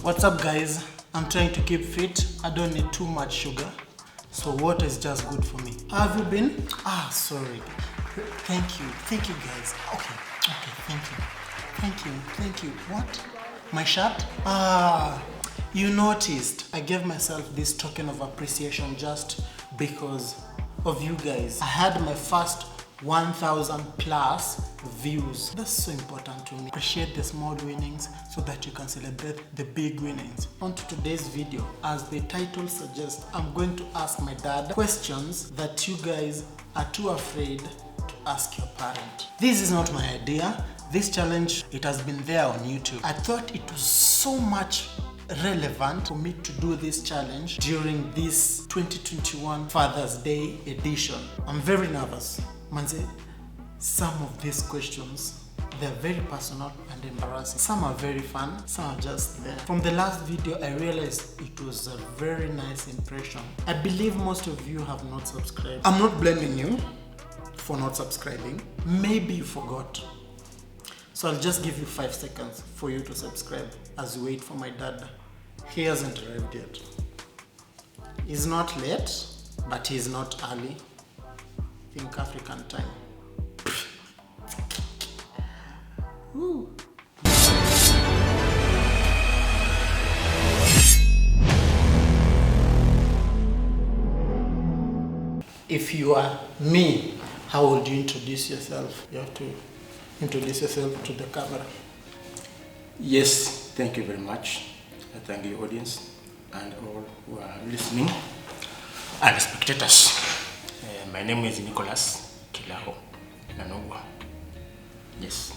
What's up, guys? I'm trying to keep fit. I don't need too much sugar, so water is just good for me. How have you been? Sorry. Thank you guys. Okay, thank you. What? My shirt? You noticed I gave myself this token of appreciation just because of you guys. I had my first 1,000 plus views. That's so important to me. Appreciate the small winnings so that you can celebrate the big winnings. On to today's video, as the title suggests, I'm going to ask my dad questions that you guys are too afraid to ask your parent. This is not my idea. This challenge, it has been there on YouTube. I thought it was so much relevant for me to do this challenge during this 2021 Father's Day edition. I'm very nervous. Manze, some of these questions, they're very personal and embarrassing. Some are very fun, some are just there. From the last video, I realized it was a very nice impression. I believe most of you have not subscribed. I'm not blaming you for not subscribing. Maybe you forgot. So I'll just give you 5 seconds for you to subscribe as you wait for my dad. He hasn't arrived yet. He's not late, but he's not early. Think African time. Woo. If you are me, how would you introduce yourself? You have to introduce yourself to the camera. Yes, thank you very much. I thank the audience and all who are listening and spectators. My name is Nicholas Kilaho Nanogwa. Yes.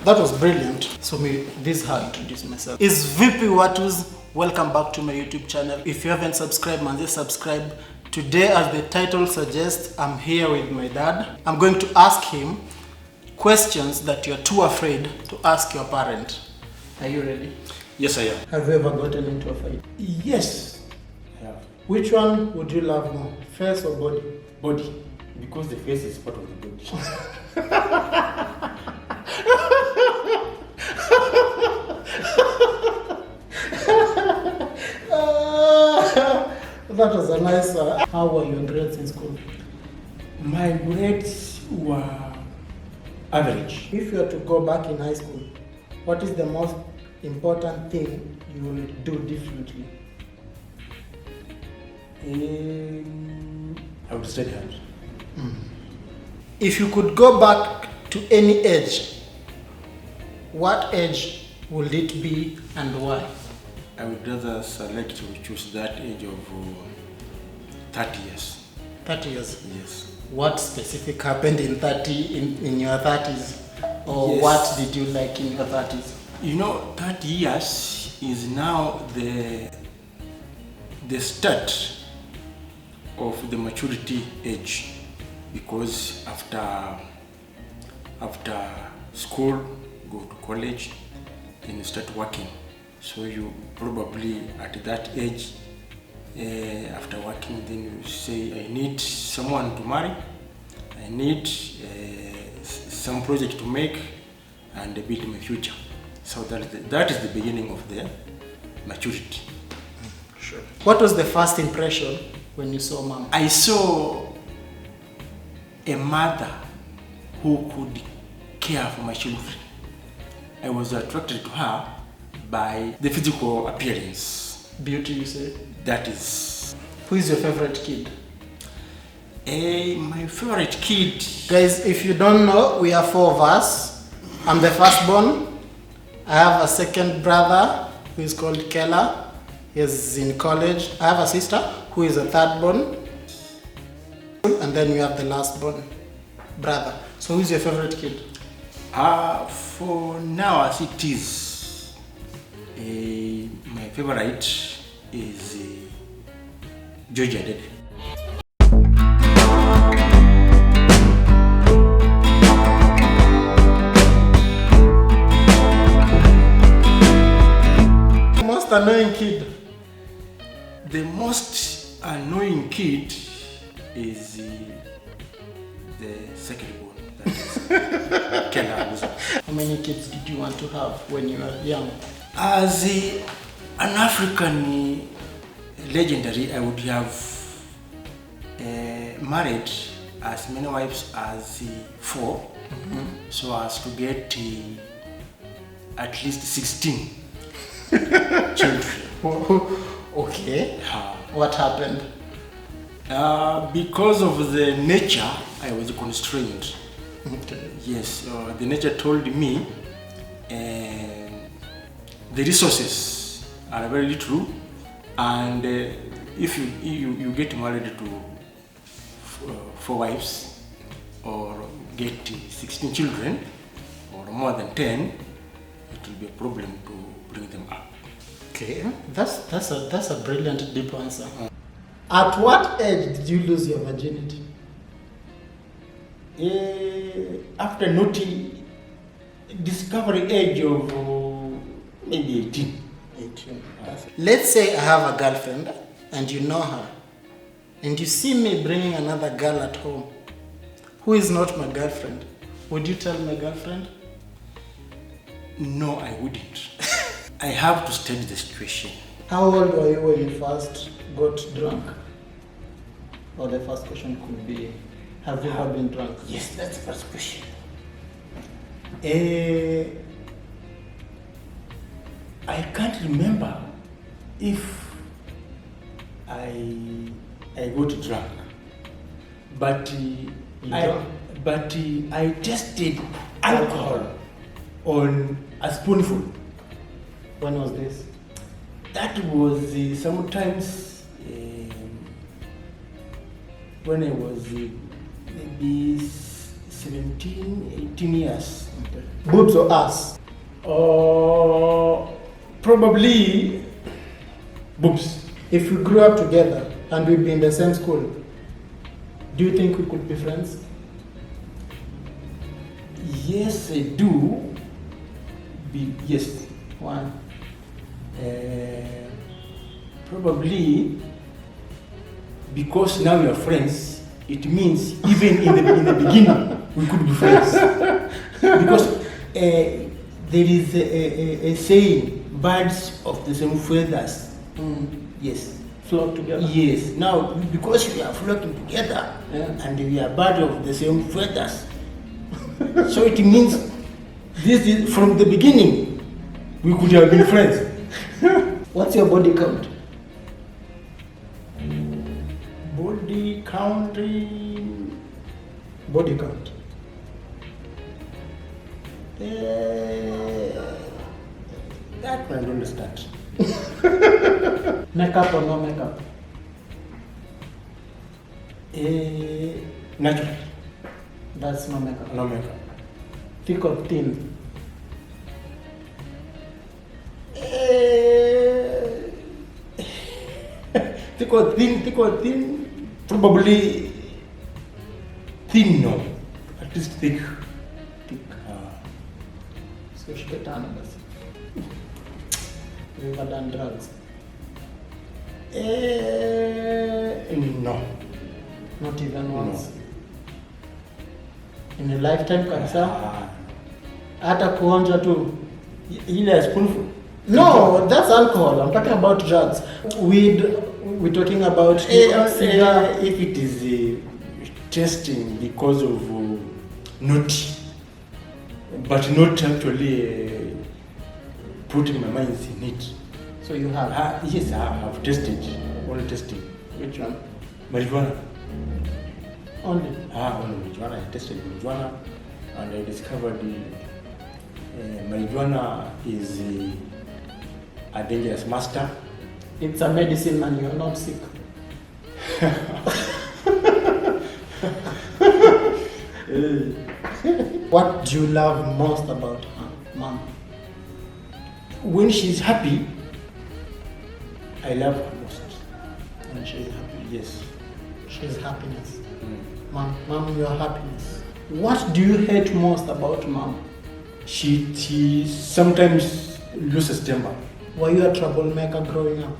That was brilliant. So this is how I introduce myself. It's VP Watus. Welcome back to my YouTube channel. If you haven't subscribed, man, just subscribe. Today, as the title suggests, I'm here with my dad. I'm going to ask him questions that you're too afraid to ask your parent. Are you ready? Yes, I am. Have you ever gotten into a fight? Yes, I have. Which Which one would you love more, face or body? Body, because the face is part of the body. That was a nice one. How were your grades in school? My grades were average. If you were to go back in high school, what is the most important thing you will do differently? I would study hard. If you could go back to any age, what age would it be and why? I would rather select to choose that age of 30 years. 30 years. Yes. What specific happened in your 30s? Or Yes. what did you like in your 30s? You know, 30 years is now the start of the maturity age, because after school, go to college, then you start working. So you probably at that age, after working, then you say, I need someone to marry, I need some project to make and build my future. So that is the beginning of the maturity. Sure. What was the first impression when you saw mom? I saw a mother who could care for my children. I was attracted to her by the physical appearance. Beauty, you say? That is. Who is your favorite kid? My favorite kid. Guys, if you don't know, we are 4 of us. I'm the firstborn. I have a second brother who is called Kella. He's in college. I have a sister who is a thirdborn. And then we have the lastborn brother. So who is your favorite kid? For now, as it is, my favorite is Georgia Dede. Most annoying kid. The most annoying kid is the second born. That is Kenya. How many kids did you want to have when you were young? As an African legendary, I would have married as many wives as 4, so as to get at least 16 children. Okay. What happened? Because of the nature, I was constrained. Okay. Yes, the nature told me the resources are very little, and if you get married to 4 wives or get 16 children or more than 10, it will be a problem to bring them up. Okay, that's a brilliant deep answer. At what age did you lose your virginity? After naughty discovery age of maybe 18. 18. Let's say I have a girlfriend and you know her, and you see me bringing another girl at home who is not my girlfriend. Would you tell my girlfriend? No, I wouldn't. I have to study the situation. How old were you when you first got drunk? Or the first question could be, have you ever been drunk? Yes, that's the first question. I can't remember if I got drunk, but I tested alcohol on a spoonful. When was this? That was sometimes when I was maybe 17, 18 years. Okay. Boobs or ass? Probably boobs. If we grew up together and we'd be in the same school, do you think we could be friends? Yes, I do. Yes. Why? Probably because now we are friends. It means even in the beginning we could be friends. Because there is a saying, birds of the same feathers. Yes. Flock together. Yes. Now because we are flocking together, and we are birds of the same feathers, so it means this is from the beginning we could have been friends. What's your body count? Body count. Body count. That one I don't understand. Makeup or no makeup? Natural. That's no makeup. No makeup. Thick or thin? Thick or thin, probably thin, no. At least thick. So she get on us. Have you ever done drugs? No. Not even once? In a lifetime kabisa? Hata kuonja tu? Ile a spoonful. No, that's alcohol. I'm talking about drugs. We're talking about if it is testing because of naughty, but not actually putting my mind in it. So you have? Yes, I have tested. Only testing. Which one? Marijuana. Only? Only marijuana. I tested marijuana, and I discovered marijuana is a dangerous master. It's a medicine and you're not sick. What do you love most about her, Mom? When she's happy, I love her most. When she's happy? Yes. She's happiness. Mom, your happiness. What do you hate most about Mom? She sometimes loses temper. Were you a troublemaker growing up?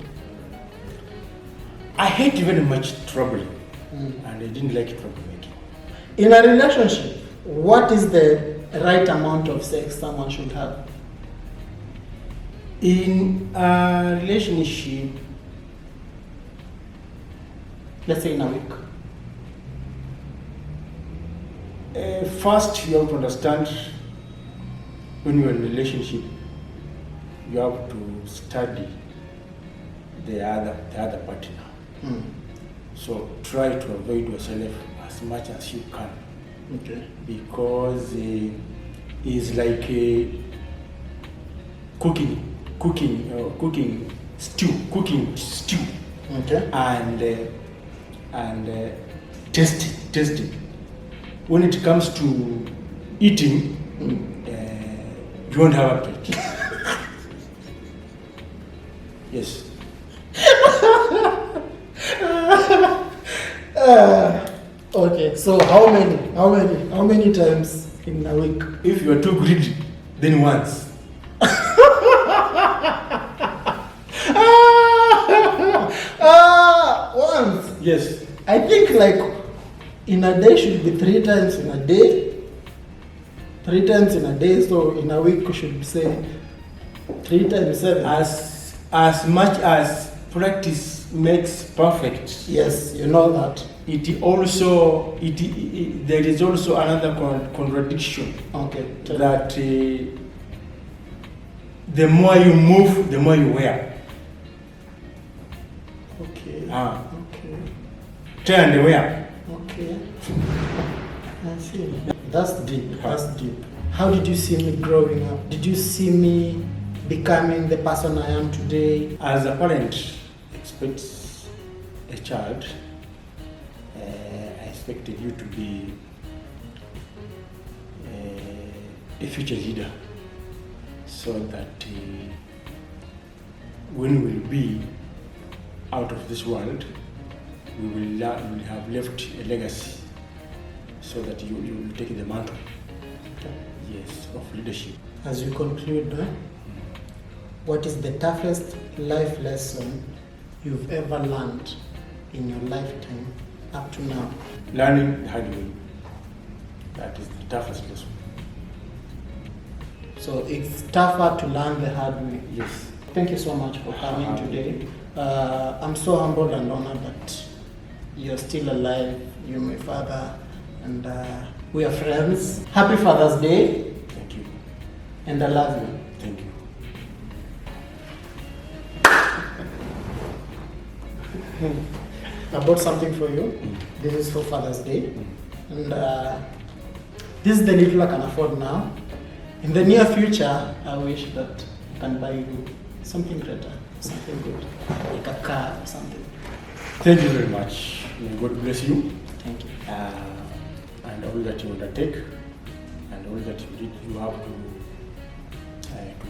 I hate very much trouble, and I didn't like troublemaking. In a relationship, what is the right amount of sex someone should have? In a relationship, Let's say in a week. First you have to understand when you're in a relationship, you have to study the other partner. So try to avoid yourself as much as you can. Okay. Because it's like cooking stew. Okay. And testing. When it comes to eating, you won't have appetite. Yes. Okay. So how many times in a week? If you are too greedy, then once. Once. Yes. I think like in a day should be 3 times in a day. 3 times in a day, so in a week you should say 3 times 7. As much as practice makes perfect. Yes, you know that. There is also another contradiction. Okay. That the more you move, the more you wear. Okay. Okay. Try and wear. Okay. I see. That's deep. How did you see me growing up? Did you see me becoming the person I am today? As a parent expects a child, I expected you to be a future leader, so that when we will be out of this world, we will have left a legacy, so that you will take the mantle, yes, of leadership. As you conclude, what is the toughest life lesson you've ever learned in your lifetime up to now? Learning the hard way. That is the toughest lesson. So it's tougher to learn the hard way. Yes. Thank you so much for coming today. I'm so humbled and honored that you're still alive. You're my father, and we are friends. Happy Father's Day. Thank you. And I love you. Thank you. I bought something for you. This is for Father's Day. And this is the little I can afford now. In the near future, I wish that I can buy you something greater, something good, like a car or something. Thank you very much. May God bless you. Thank you. And all that you undertake, and all that you have to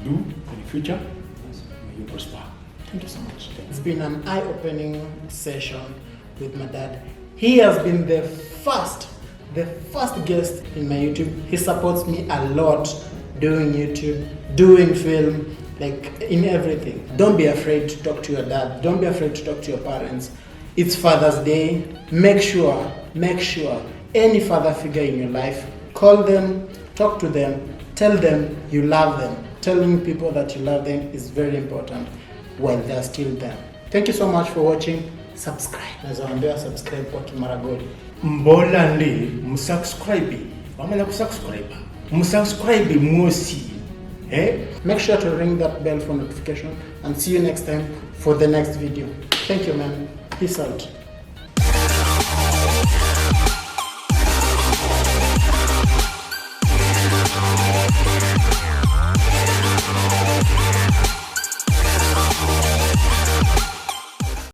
do in the future, may you prosper. Thank you so much. It's been an eye-opening session with my dad. He has been the first guest in my YouTube. He supports me a lot doing YouTube, doing film, like in everything. Don't be afraid to talk to your dad. Don't be afraid to talk to your parents. It's Father's Day. Make sure any father figure in your life, call them, talk to them, tell them you love them. Telling people that you love them is very important while they're still there. Thank you so much for watching. Subscribe. Nazaambia subscribe kwa Kimaragoli. Mbola ndi msubscribe. Wamala kusubscribe. Msubscribe mosi. Make sure to ring that bell for notification, and see you next time for the next video. Thank you, man. Peace out.